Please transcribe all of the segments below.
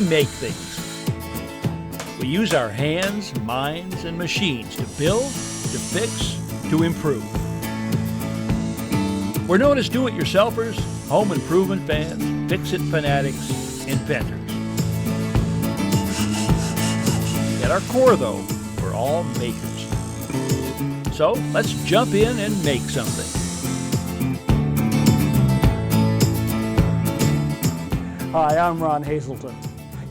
make things. We use our hands, minds, and machines to build, to fix, to improve. We're known as do-it-yourselfers, home improvement fans, fix-it fanatics, inventors. At our core, though, we're all makers. So let's jump in and make something. Hi, I'm Ron Hazelton.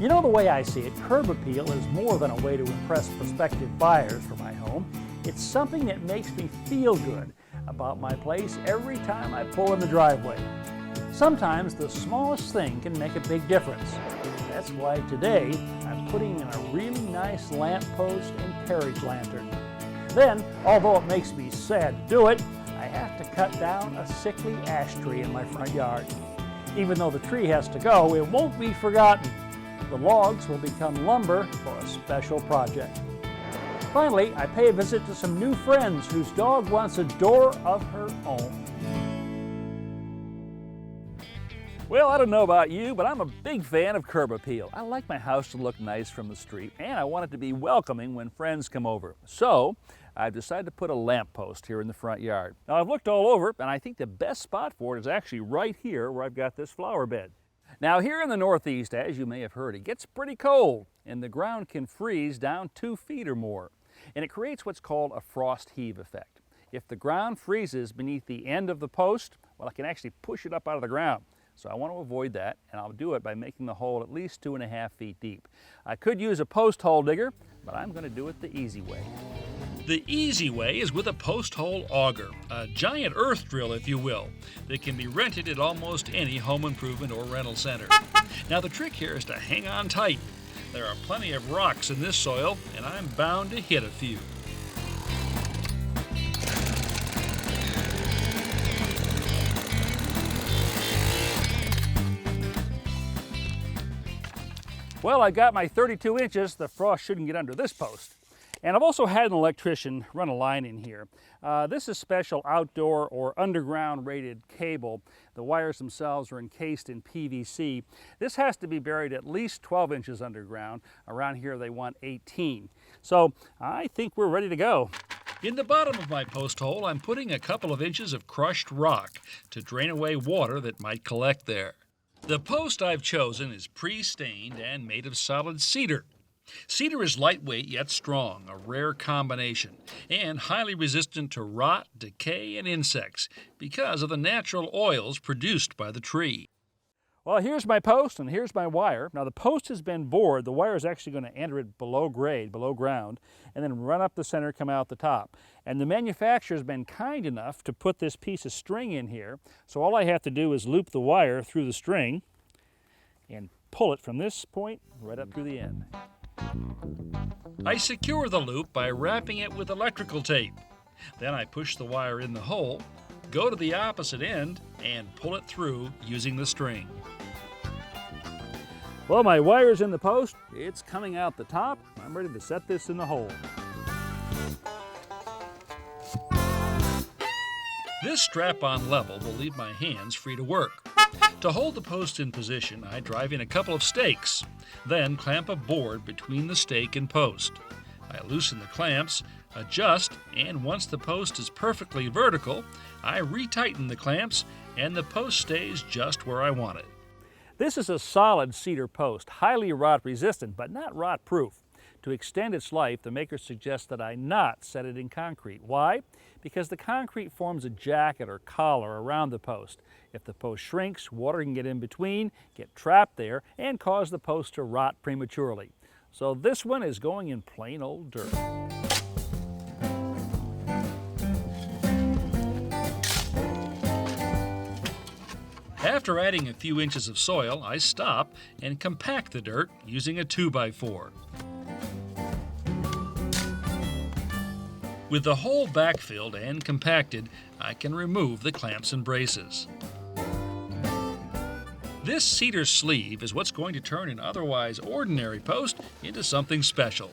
You know, the way I see it, curb appeal is more than a way to impress prospective buyers for my home. It's something that makes me feel good about my place every time I pull in the driveway. Sometimes the smallest thing can make a big difference. That's why today I'm putting in a really nice lamp post and carriage lantern. Then, although it makes me sad to do it, I have to cut down a sickly ash tree in my front yard. Even though the tree has to go, it won't be forgotten. The logs will become lumber for a special project. Finally, I pay a visit to some new friends whose dog wants a door of her own. Well, I don't know about you, but I'm a big fan of curb appeal. I like my house to look nice from the street, and I want it to be welcoming when friends come over. So, I've decided to put a lamp post here in the front yard. Now, I've looked all over, and I think the best spot for it is actually right here where I've got this flower bed. Now, here in the Northeast, as you may have heard, it gets pretty cold, and the ground can freeze down 2 feet or more, and it creates what's called a frost heave effect. If the ground freezes beneath the end of the post, well, I can actually push it up out of the ground. So I want to avoid that, and I'll do it by making the hole at least 2.5 feet deep. I could use a post hole digger, but I'm going to do it the easy way. The easy way is with a post hole auger, a giant earth drill, if you will, that can be rented at almost any home improvement or rental center. Now the trick here is to hang on tight. There are plenty of rocks in this soil, and I'm bound to hit a few. Well, I got my 32 inches. The frost shouldn't get under this post. And I've also had an electrician run a line in here. This is special outdoor or underground rated cable. The wires themselves are encased in PVC. This has to be buried at least 12 inches underground. Around here they want 18. So I think we're ready to go. In the bottom of my post hole, I'm putting a couple of inches of crushed rock to drain away water that might collect there. The post I've chosen is pre-stained and made of solid cedar. Cedar is lightweight yet strong, a rare combination, and highly resistant to rot, decay, and insects because of the natural oils produced by the tree. Well, here's my post and here's my wire. Now the post has been bored. The wire is actually going to enter it below grade, below ground, and then run up the center, come out the top. And the manufacturer's been kind enough to put this piece of string in here, so all I have to do is loop the wire through the string and pull it from this point right up through the end. I secure the loop by wrapping it with electrical tape. Then I push the wire in the hole, go to the opposite end, and pull it through using the string. Well, my wire's in the post. It's coming out the top. I'm ready to set this in the hole. This strap-on level will leave my hands free to work. To hold the post in position, I drive in a couple of stakes, then clamp a board between the stake and post. I loosen the clamps, adjust, and once the post is perfectly vertical, I retighten the clamps and the post stays just where I want it. This is a solid cedar post, highly rot resistant, but not rot proof. To extend its life, the maker suggests that I not set it in concrete. Why? Because the concrete forms a jacket or collar around the post. If the post shrinks, water can get in between, get trapped there, and cause the post to rot prematurely. So this one is going in plain old dirt. After adding a few inches of soil, I stop and compact the dirt using a 2x4. With the hole backfilled and compacted, I can remove the clamps and braces. This cedar sleeve is what's going to turn an otherwise ordinary post into something special.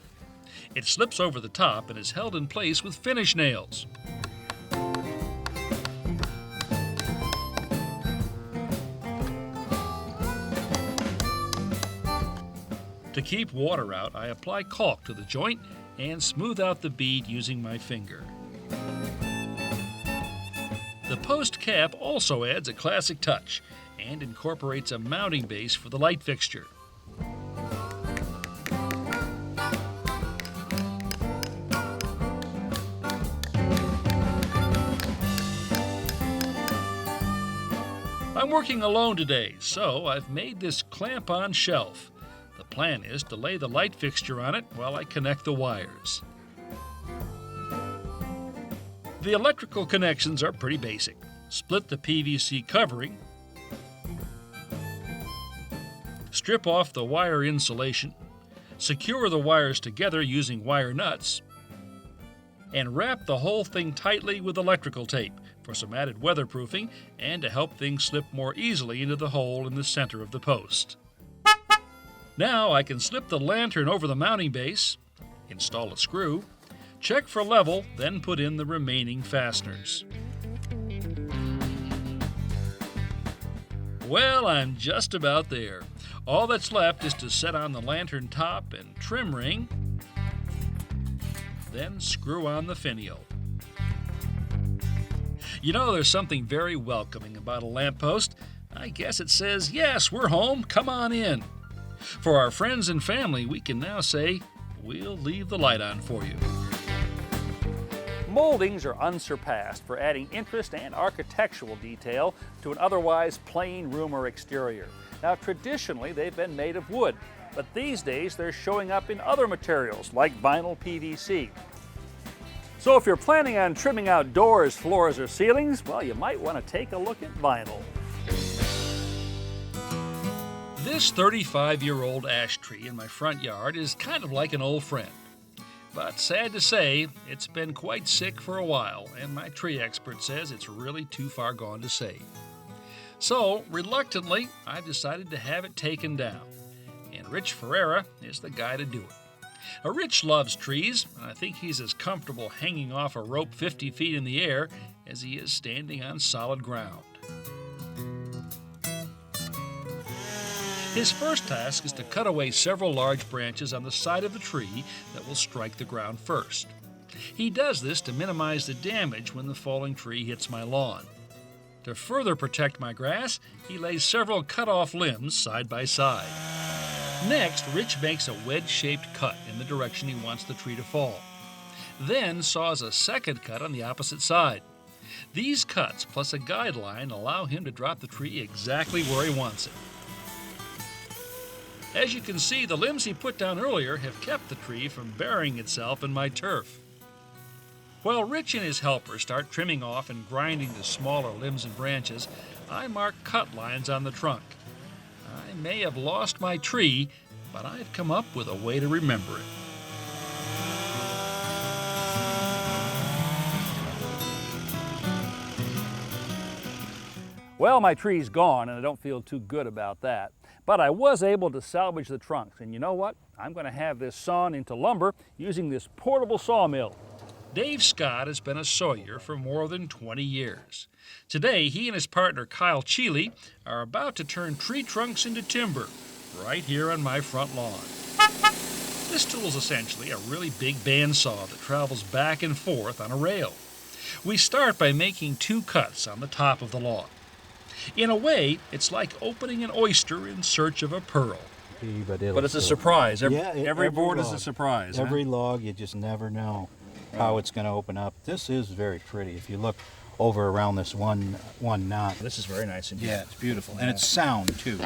It slips over the top and is held in place with finish nails. To keep water out, I apply caulk to the joint and smooth out the bead using my finger. The post cap also adds a classic touch and incorporates a mounting base for the light fixture. I'm working alone today, so I've made this clamp-on shelf. The plan is to lay the light fixture on it while I connect the wires. The electrical connections are pretty basic. Split the PVC covering, strip off the wire insulation, secure the wires together using wire nuts, and wrap the whole thing tightly with electrical tape for some added weatherproofing and to help things slip more easily into the hole in the center of the post. Now I can slip the lantern over the mounting base, install a screw, check for level, then put in the remaining fasteners. Well, I'm just about there. All that's left is to set on the lantern top and trim ring, then screw on the finial. You know, there's something very welcoming about a lamppost. I guess it says, "Yes, we're home, come on in." For our friends and family, we can now say, "We'll leave the light on for you." Moldings are unsurpassed for adding interest and architectural detail to an otherwise plain room or exterior. Now, traditionally, they've been made of wood, but these days they're showing up in other materials like vinyl PVC. So if you're planning on trimming out doors, floors, or ceilings, well, you might want to take a look at vinyl. This 35-year-old ash tree in my front yard is kind of like an old friend. But sad to say, it's been quite sick for a while, and my tree expert says it's really too far gone to save. So, reluctantly, I've decided to have it taken down. And Rich Ferreira is the guy to do it. Now, Rich loves trees, and I think he's as comfortable hanging off a rope 50 feet in the air as he is standing on solid ground. His first task is to cut away several large branches on the side of the tree that will strike the ground first. He does this to minimize the damage when the falling tree hits my lawn. To further protect my grass, he lays several cut-off limbs side by side. Next, Rich makes a wedge-shaped cut in the direction he wants the tree to fall. Then saws a second cut on the opposite side. These cuts, plus a guideline, allow him to drop the tree exactly where he wants it. As you can see, the limbs he put down earlier have kept the tree from burying itself in my turf. While Rich and his helpers start trimming off and grinding the smaller limbs and branches, I mark cut lines on the trunk. I may have lost my tree, but I've come up with a way to remember it. Well, my tree's gone, and I don't feel too good about that. But I was able to salvage the trunks, and you know what? I'm going to have this sawn into lumber using this portable sawmill. Dave Scott has been a sawyer for more than 20 years. Today, he and his partner Kyle Cheeley are about to turn tree trunks into timber right here on my front lawn. This tool is essentially a really big bandsaw that travels back and forth on a rail. We start by making two cuts on the top of the log. In a way, it's like opening an oyster in search of a pearl. But it's a surprise. Every board is a surprise. Every log, you just never know how it's going to open up. This is very pretty. If you look over around this one knot. This is very nice indeed. Yeah, it's beautiful. And it's sound, too.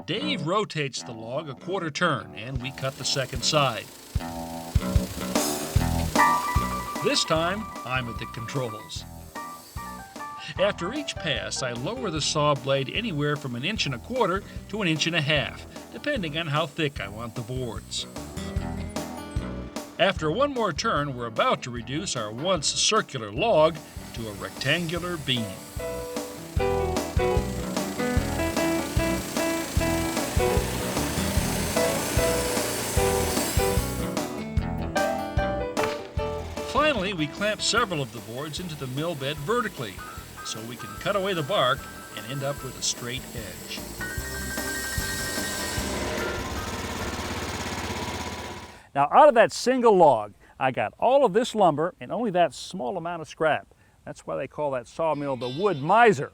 Dave rotates the log a quarter turn, and we cut the second side. This time, I'm at the controls. After each pass, I lower the saw blade anywhere from 1.25 inches to 1.5 inches, depending on how thick I want the boards. After one more turn, we're about to reduce our once circular log to a rectangular beam. Finally, we clamp several of the boards into the mill bed vertically, so we can cut away the bark and end up with a straight edge. Now out of that single log, I got all of this lumber and only that small amount of scrap. That's why they call that sawmill the wood miser.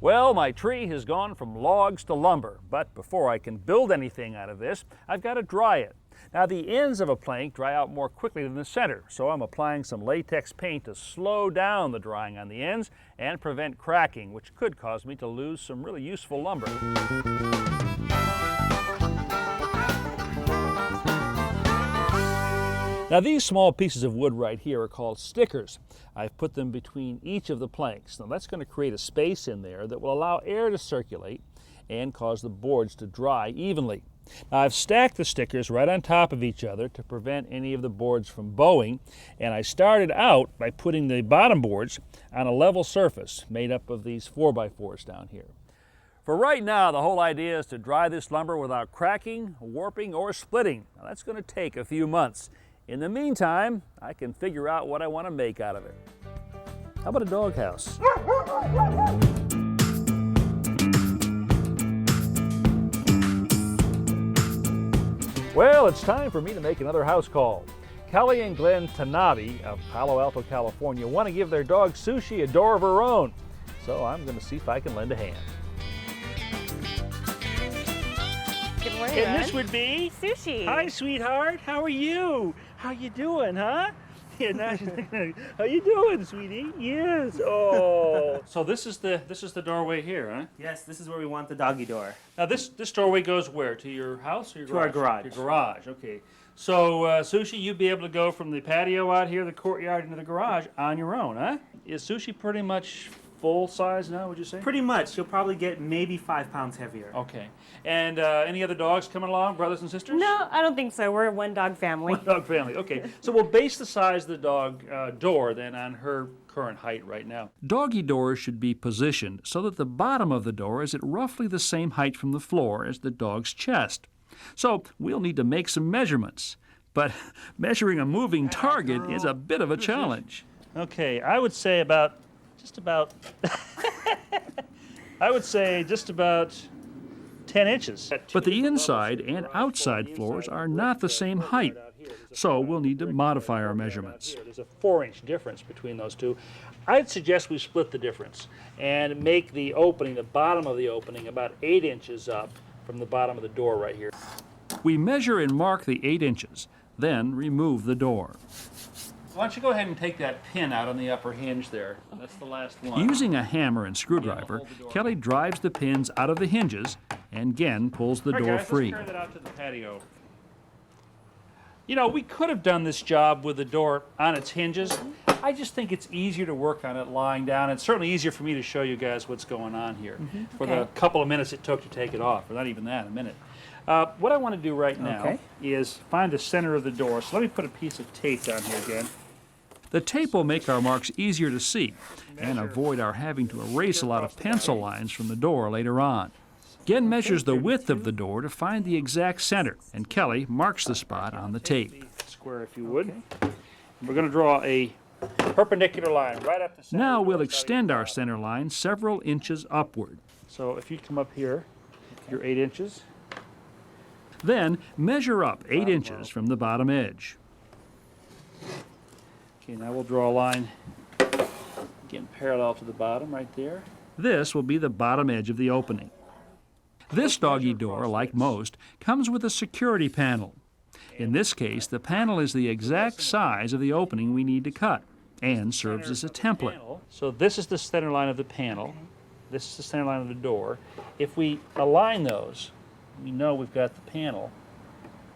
Well, my tree has gone from logs to lumber, but before I can build anything out of this, I've got to dry it. Now the ends of a plank dry out more quickly than the center, so I'm applying some latex paint to slow down the drying on the ends and prevent cracking, which could cause me to lose some really useful lumber. Now these small pieces of wood right here are called stickers. I've put them between each of the planks. Now that's going to create a space in there that will allow air to circulate and cause the boards to dry evenly. Now I've stacked the stickers right on top of each other to prevent any of the boards from bowing, and I started out by putting the bottom boards on a level surface made up of these 4x4s down here. For right now, the whole idea is to dry this lumber without cracking, warping, or splitting. Now that's going to take a few months. In the meantime, I can figure out what I want to make out of it. How about a doghouse? Well, it's time for me to make another house call. Kelly and Glenn Tanabe of Palo Alto, California want to give their dog Sushi a door of her own. So I'm going to see if I can lend a hand. Good morning, And Ron. this would be Sushi. Hi, sweetheart. How are you? How you doing, huh? Yeah, nice. How you doing, sweetie? Yes. Oh. So this is the doorway here, huh? Yes, this is where we want the doggy door. Now this doorway goes where? To your house or your To our garage. Your garage. Okay. So Sushi, you'd be able to go from the patio out here, the courtyard, into the garage on your own, huh? Is Sushi pretty much full size now? Would you say? Pretty much. You'll probably get maybe 5 pounds heavier. Okay. And any other dogs coming along, brothers and sisters? No, I don't think so. We're a one-dog family. One dog family. Okay. So we'll base the size of the dog door then on her current height right now. Doggy doors should be positioned so that the bottom of the door is at roughly the same height from the floor as the dog's chest. So we'll need to make some measurements. But measuring a moving target is a bit of a challenge. Okay, I would say just about 10 inches. But the inside and outside floors are not the same height, so we'll need to modify our measurements. There's a 4-inch difference between those two. I'd suggest we split the difference and make the opening, the bottom of the opening, about 8 inches up from the bottom of the door right here. We measure and mark the 8 inches, then remove the door. Why don't you go ahead and take that pin out on the upper hinge there. That's the last one. Using a hammer and screwdriver, Kelly drives the pins out of the hinges and again pulls the door free. Let's carry that out to the patio. You know, we could have done this job with the door on its hinges. I just think it's easier to work on it lying down. It's certainly easier for me to show you guys what's going on here for the couple of minutes it took to take it off, or not even that, a minute. What I want to do right now is find the center of the door. So let me put a piece of tape down here again. The tape will make our marks easier to see and avoid our having to erase a lot of pencil lines from the door later on. Glenn measures the width of the door to find the exact center, and Kelly marks the spot on the tape. Square, if you would. We're going to draw a perpendicular line right up the center. Now we'll extend our center line several inches upward. So if you come up here, you're 8 inches. Then measure up 8 inches from the bottom edge. Okay, now we'll draw a line again parallel to the bottom right there. This will be the bottom edge of the opening. This doggy door, like most, comes with a security panel. In this case, the panel is the exact size of the opening we need to cut and serves as a template. So this is the center line of the panel. This is the center line of the door. If we align those, we know we've got the panel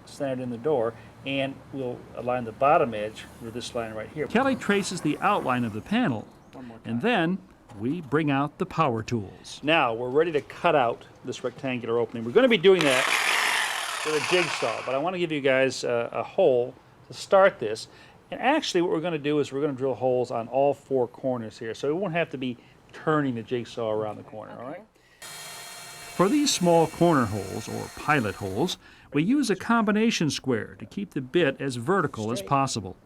centered in the door, and we'll align the bottom edge with this line right here. Kelly traces the outline of the panel, and then we bring out the power tools. Now we're ready to cut out this rectangular opening. We're going to be doing that with a jigsaw, but I want to give you guys a hole to start this. And actually what we're going to do is we're going to drill holes on all 4 corners here, so we won't have to be turning the jigsaw around the corner, all right? For these small corner holes, or pilot holes, we use a combination square to keep the bit as vertical as possible.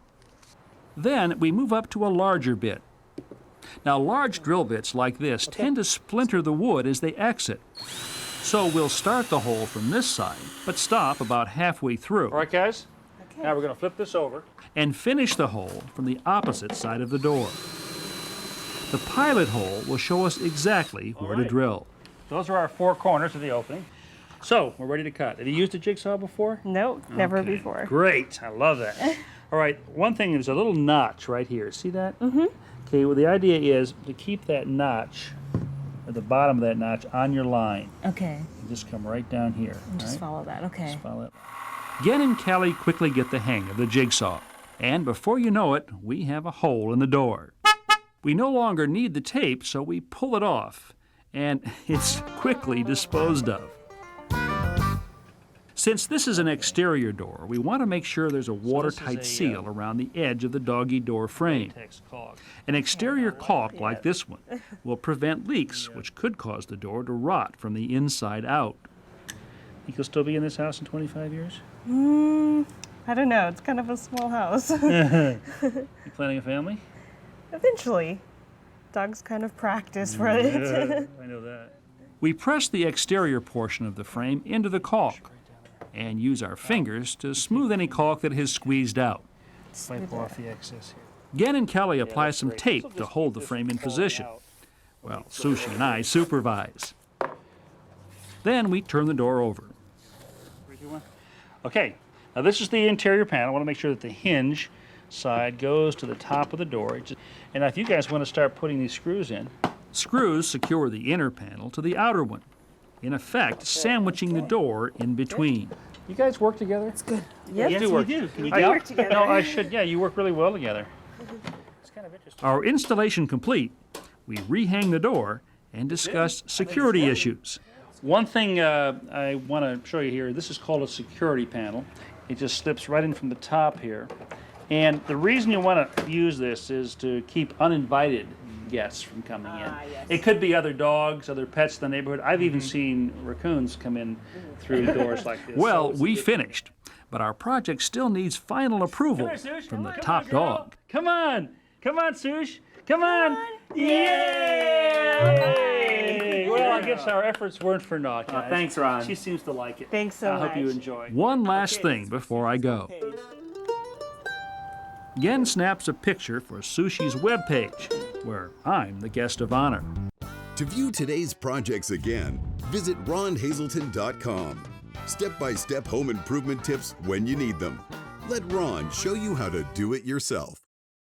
Then we move up to a larger bit. Now large drill bits like this tend to splinter the wood as they exit. So we'll start the hole from this side, but stop about halfway through. All right, guys? Okay. Now we're going to flip this over and finish the hole from the opposite side of the door. The pilot hole will show us exactly where to drill. Those are our 4 corners of the opening. So, we're ready to cut. Have you used a jigsaw before? Nope, never Okay, before. Great, I love that. All right, one thing, there's a little notch right here. See that? Mm-hmm. Okay, well the idea is to keep that notch, at the bottom of that notch, on your line. Okay, You just come right down here. and just all right? follow that. Okay. Just follow it. Gen and Callie quickly get the hang of the jigsaw. And before you know it, we have a hole in the door. We no longer need the tape, so we pull it off. And it's quickly disposed of. Since this is an exterior door, we want to make sure there's a watertight seal around the edge of the doggy door frame. Latex caulk. An exterior caulk like this one will prevent leaks, which could cause the door to rot from the inside out. Think you'll still be in this house in 25 years? I don't know. It's kind of a small house. You planning a family? Eventually. Dogs kind of practice for it. I know that. We press the exterior portion of the frame into the caulk and use our fingers to smooth any caulk that has squeezed out. Wipe off the excess here. Gen and Kelly apply some tape to hold the frame in position. Well, Sushi and I supervise. Then we turn the door over. Okay, now this is the interior panel. I want to make sure that the hinge side goes to the top of the door. And if you guys want to start putting these screws in, Screws secure the inner panel to the outer one, in effect sandwiching the door in between. you guys work together? It's good. Yep. Yes, we do. Can you We help? work together. No, I should. Yeah, you work really well together. It's kind of interesting. Our installation complete, we rehang the door and discuss security issues. One thing I want to show you here, this is called a security panel. It just slips right in from the top here. And the reason you want to use this is to keep uninvited guests from coming in. Yes. It could be other dogs, other pets in the neighborhood. I've even seen raccoons come in through doors like this. Well, So it's we good. finished, but our project still needs final approval Come here, Sush. from the Come top on, girl. dog. Come on. Come on, Sush. Come on. Yay! Well, I guess our efforts weren't for naught, guys. Thanks, Ron. She seems to like it. Thanks so I hope you much. enjoy. One last thing before I go. Gen snaps a picture for Sushi's webpage, where I'm the guest of honor. To view today's projects again, visit ronhazelton.com. Step-by-step home improvement tips when you need them. Let Ron show you how to do it yourself.